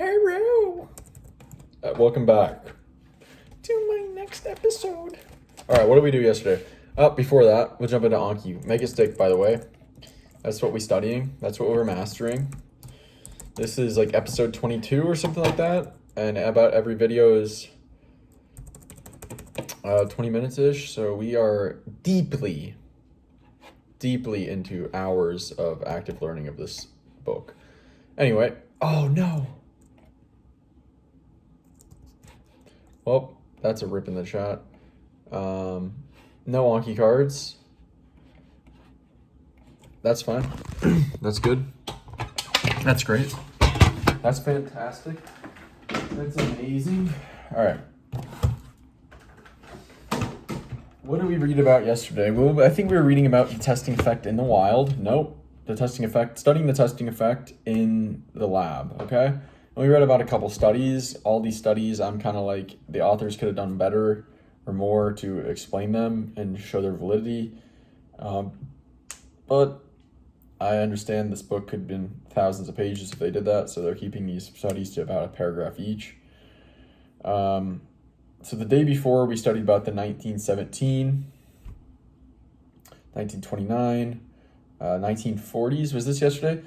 Hello. Welcome back to my next episode. All right, what did we do yesterday? Before that, we'll jump into Anki. Make a stick, by the way. That's what we're studying. That's what we're mastering. This is like episode 22 or something like that. And about every video is 20 minutes-ish. So we are deeply into hours of active learning of this book. Anyway, oh no. Well, that's a rip in the chat. No Anki cards. That's fine. That's good. That's great. That's fantastic. That's amazing. All right. What did we read about yesterday? Well, I think we were reading about the testing effect in the wild. Nope. Studying the testing effect in the lab, okay? And we read about a couple studies. All these studies, I'm kind of like, the authors could have done better or more to explain them and show their validity. But I understand this book could have been thousands of pages if they did that, so they're keeping these studies to about a paragraph each. So the day before, we studied about the 1917, 1929, 1940s. Was this yesterday?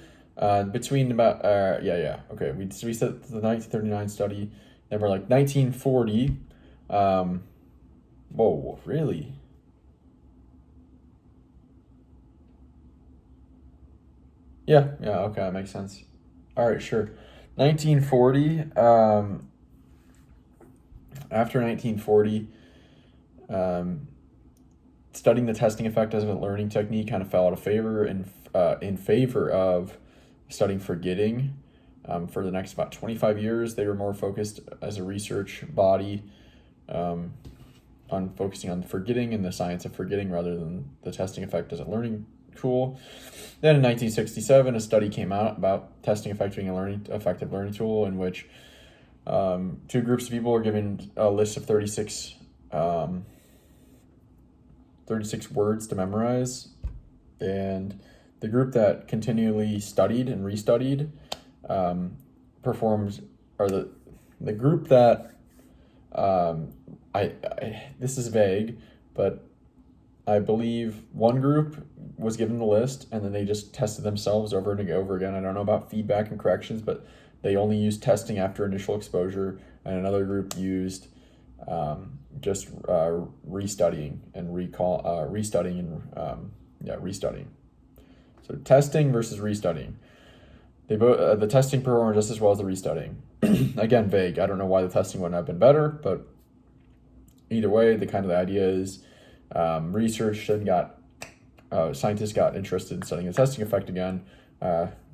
Between about, okay. We said the 1939 study, then we're like 1940. Whoa, really? Yeah, okay, that makes sense. All right, sure. 1940, after 1940, studying the testing effect as a learning technique kind of fell out of favor in favor of studying forgetting. For the next about 25 years, they were more focused as a research body on focusing on forgetting and the science of forgetting rather than the testing effect as a learning tool. Then in 1967, a study came out about testing effect being a effective learning tool, in which two groups of people were given a list of 36 words to memorize, and the group that continually studied and restudied the group that this is vague, but I believe one group was given the list and then they just tested themselves over and over again. I don't know about feedback and corrections, but they only used testing after initial exposure, and another group used just restudying and restudying. So testing versus restudying. They both the testing performed just as well as the restudying. Again, vague. I don't know why the testing wouldn't have been better, but either way, the idea is research then scientists got interested in studying the testing effect again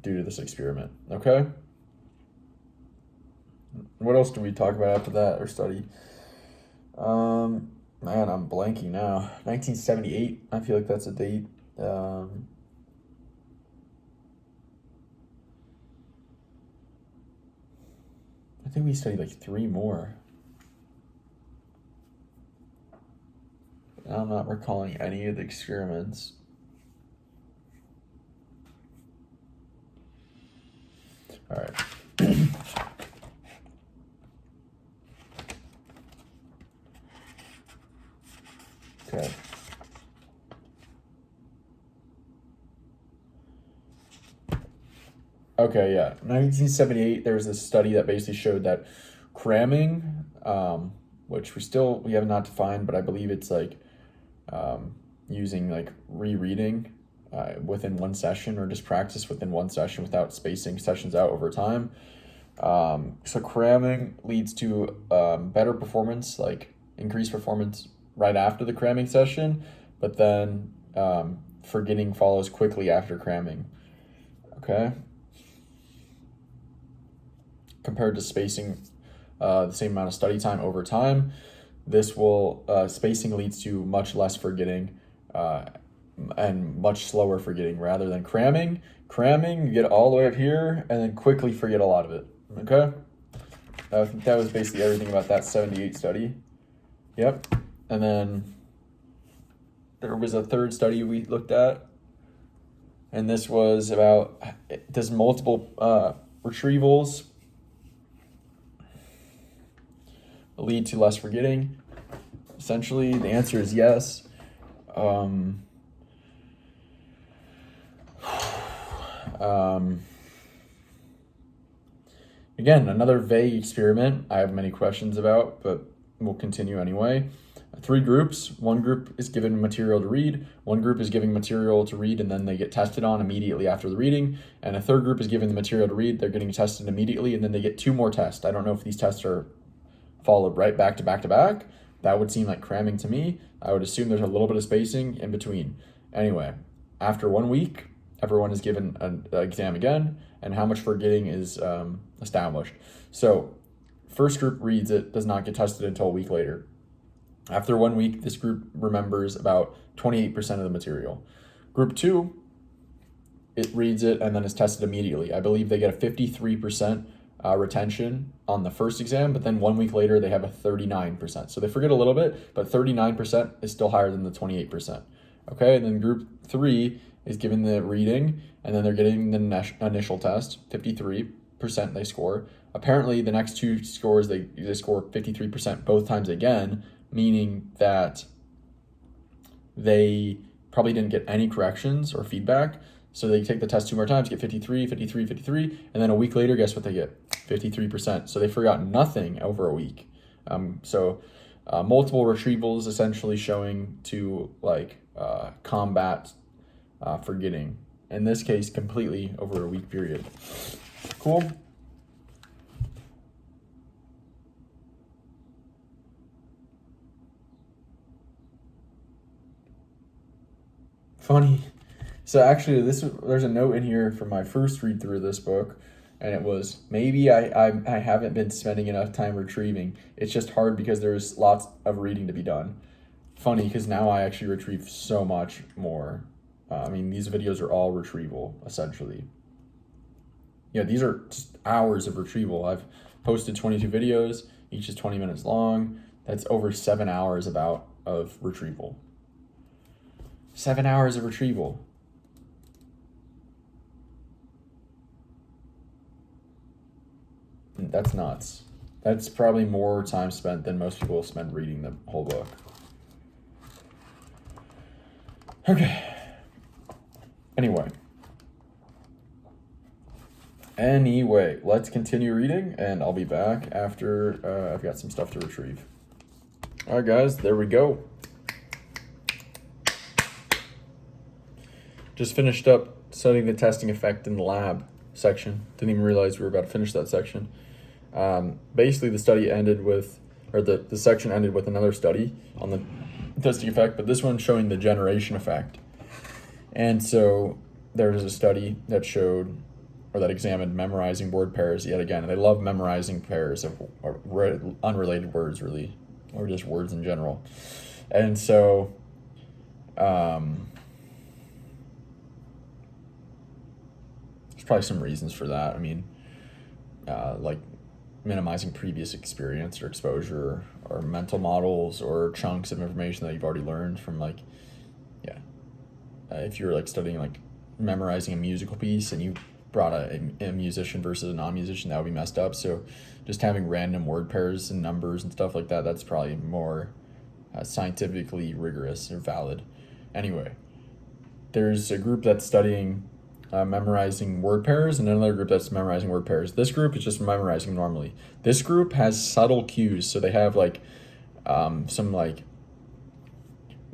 due to this experiment. Okay. What else do we talk about after that or study? Man, I'm blanking now. 1978. I feel like that's a date. I think we studied like 3 more. I'm not recalling any of the experiments. All right. Okay. Okay, yeah. 1978, there was this study that basically showed that cramming, which we have not defined, but I believe it's like using like rereading within one session, or just practice within one session without spacing sessions out over time. So cramming leads to better performance, like increased performance right after the cramming session, but then forgetting follows quickly after cramming. Okay. Compared to spacing the same amount of study time over time, spacing leads to much less forgetting and much slower forgetting rather than cramming. Cramming, you get all the way up here and then quickly forget a lot of it. Okay? I think that was basically everything about that 78 study. Yep. And then there was a third study we looked at, and this was about, does multiple retrievals lead to less forgetting? Essentially, the answer is yes. Again, another vague experiment I have many questions about, but we'll continue anyway. 3 groups. One group is given material to read. One group is giving material to read, and then they get tested on immediately after the reading. And a third group is given the material to read. They're getting tested immediately, and then they get 2 more tests. I don't know if these tests are followed right back to back to back. That would seem like cramming to me. I would assume there's a little bit of spacing in between. Anyway, after 1 week, everyone is given an exam again, and how much forgetting is established. So, first group reads it, does not get tested until a week later. After 1 week, this group remembers about 28% of the material. Group 2, it reads it and then is tested immediately. I believe they get a 53% retention on the first exam, but then 1 week later, they have a 39%. So they forget a little bit, but 39% is still higher than the 28%. Okay, and then group 3 is given the reading, and then they're getting the initial test, 53% they score. Apparently, the next 2 scores, they score 53% both times again, meaning that they probably didn't get any corrections or feedback. So they take the test 2 more times, get 53, 53, 53, and then a week later, guess what they get? 53%. So they forgot nothing over a week. Multiple retrievals essentially showing to combat forgetting. In this case, completely over a week period. Cool. Funny. So actually, there's a note in here from my first read through of this book, and it was, maybe I haven't been spending enough time retrieving. It's just hard because there's lots of reading to be done. Funny, because now I actually retrieve so much more. These videos are all retrieval, essentially. Yeah, these are just hours of retrieval. I've posted 22 videos. Each is 20 minutes long. That's over 7 hours of retrieval. 7 hours of retrieval. That's nuts. That's probably more time spent than most people spend reading the whole book. Okay. Anyway, let's continue reading, and I'll be back after I've got some stuff to retrieve. All right, guys, there we go. Just finished up studying the testing effect in the lab section. Didn't even realize we were about to finish that section. Basically, the study ended with, or the section ended with another study on the testing effect, but this one showing the generation effect. And so there was a study that showed, or that examined, memorizing word pairs yet again. And they love memorizing pairs of unrelated words, really, or just words in general. And so there's probably some reasons for that. Like minimizing previous experience or exposure, or mental models or chunks of information that you've already learned from, if you're studying memorizing a musical piece and you brought a musician versus a non-musician, that would be messed up. So just having random word pairs and numbers and stuff like that, that's probably more scientifically rigorous or valid. Anyway, there's a group that's studying memorizing word pairs, and another group that's memorizing word pairs. This group is just memorizing normally. This group has subtle cues, so they have some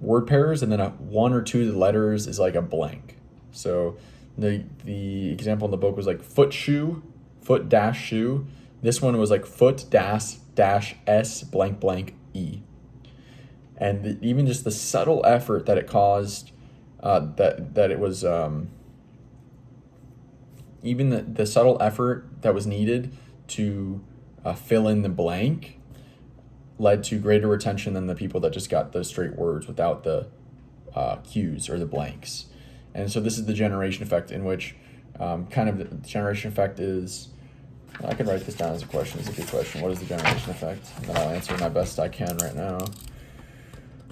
word pairs, and then one or two letters is a blank. So the example in the book was foot shoe, foot dash shoe. This one was foot dash s blank blank e. And even just the subtle effort that it caused, that it was even the subtle effort that was needed to fill in the blank led to greater retention than the people that just got the straight words without the cues or the blanks. And so this is the generation effect, in which the generation effect is, I could write this down as a question. It's a good question. What is the generation effect? And then I'll answer my best I can right now.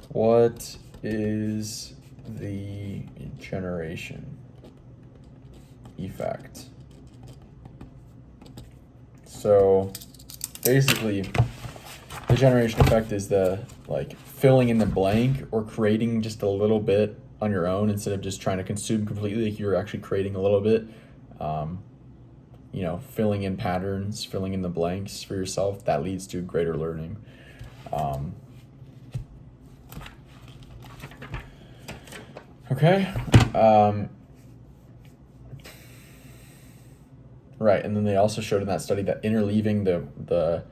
What is the generation effect? So basically, the generation effect is the like filling in the blank or creating just a little bit on your own instead of just trying to consume completely. Like you're actually creating a little bit. Filling in patterns, filling in the blanks for yourself, that leads to greater learning. Okay. Right, and then they also showed in that study that interleaving the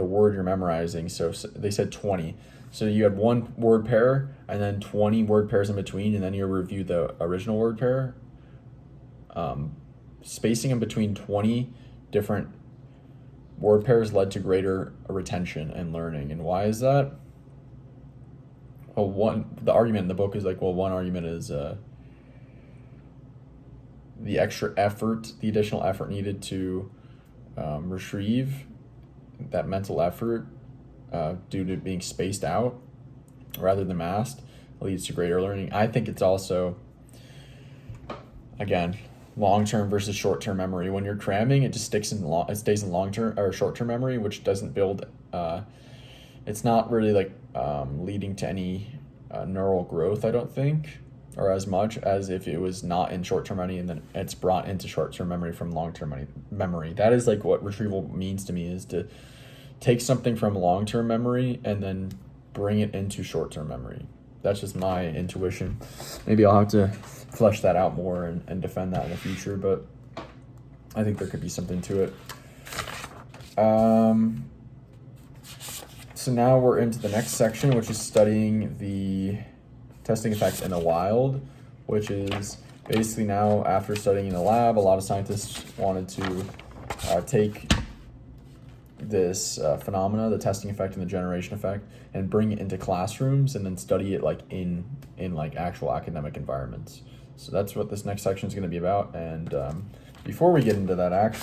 word you're memorizing. So they said 20. So you had one word pair and then 20 word pairs in between, and then you review the original word pair. Spacing in between 20 different word pairs led to greater retention and learning. And why is that? Well, the argument in the book is like, well, one argument is the additional effort needed to retrieve that mental effort due to being spaced out rather than masked leads to greater learning. I think it's also, again, long-term versus short-term memory. When you're cramming, it just stays in long-term or short-term memory, which doesn't build. It's not really like leading to any neural growth, I don't think, or as much as if it was not in short-term memory and then it's brought into short-term memory from long-term memory. That is like what retrieval means to me, is to take something from long-term memory and then bring it into short-term memory. That's just my intuition. Maybe I'll have to flesh that out more and defend that in the future, but I think there could be something to it. So now we're into the next section, which is studying the testing effect in the wild, which is basically now after studying in the lab, a lot of scientists wanted to take this phenomena, the testing effect and the generation effect, and bring it into classrooms and then study it like in like actual academic environments. So that's what this next section is going to be about. And before we get into that,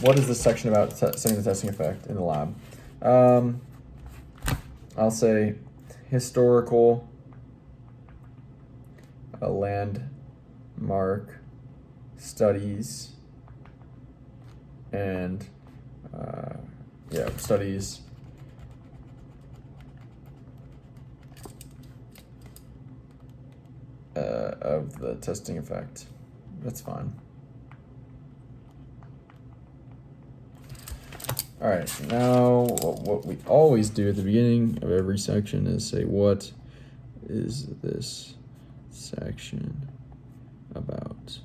what is this section about studying the testing effect in the lab? I'll say historical landmark studies and studies of the testing effect. That's fine. All right, now what we always do at the beginning of every section is say, what is this section about?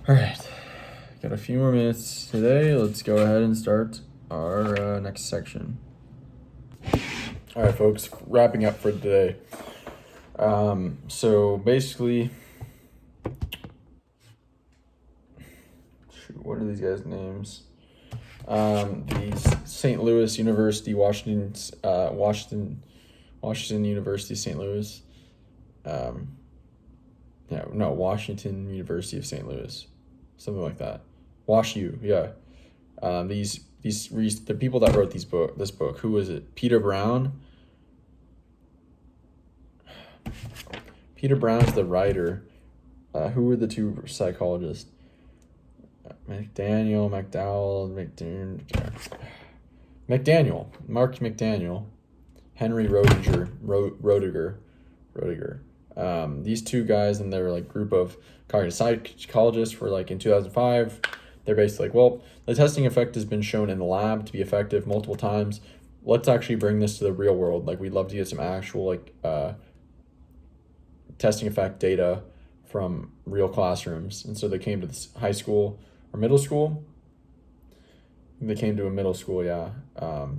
All right, got a few more minutes today. Let's go ahead and start our next section. All right, folks, wrapping up for today. So basically, what are these guys' names? The St. Louis University, Washington University, St. Louis. Washington University of St. Louis, something like that. WashU, yeah. The people that wrote this book. Who was it? Peter Brown. Peter Brown's the writer. Who were the two psychologists? Mark McDaniel, Henry Roediger. These two guys and their like group of cognitive psychologists were like in 2005. They're basically like, well, the testing effect has been shown in the lab to be effective multiple times. Let's actually bring this to the real world. Like, we'd love to get some actual testing effect data from real classrooms. And so they came to this high school or middle school. They came to a middle school,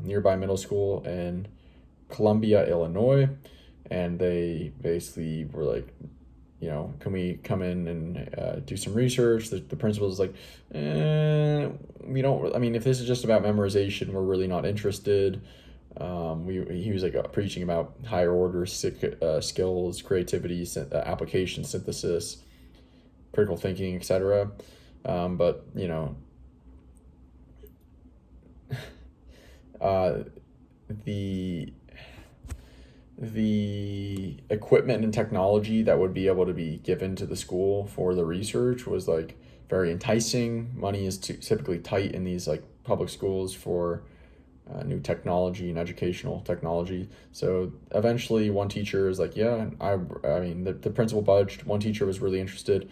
nearby middle school in Columbia, Illinois. And they basically were like, can we come in and do some research? The principal is like, we don't. I mean, if this is just about memorization, we're really not interested. He was like preaching about higher order skills, creativity, application synthesis, critical thinking, etc. But the equipment and technology that would be able to be given to the school for the research was like very enticing. Money is typically tight in these like public schools for new technology and educational technology. So eventually one teacher is like, yeah, I mean, the principal budged. One teacher was really interested.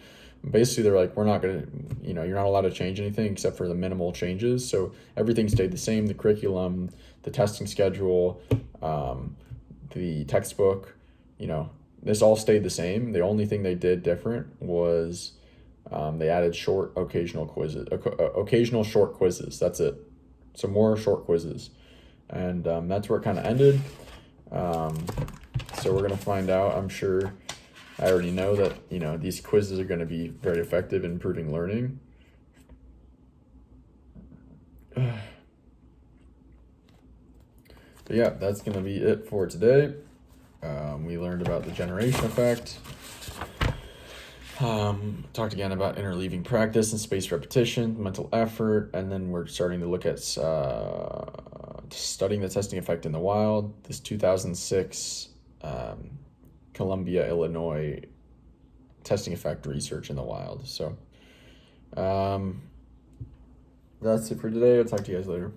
Basically, they're like, we're not going to, you're not allowed to change anything except for the minimal changes. So everything stayed the same, the curriculum, the testing schedule, the textbook, this all stayed the same. The only thing they did different was they added short occasional short quizzes. That's it. So more short quizzes. And that's where it kind of ended. So we're going to find out. I'm sure I already know that, these quizzes are going to be very effective in improving learning. But yeah, that's going to be it for today. We learned about the generation effect. Talked again about interleaving practice and spaced repetition, mental effort, and then we're starting to look at studying the testing effect in the wild. This 2006 Columbia, Illinois testing effect research in the wild. So that's it for today. I'll talk to you guys later.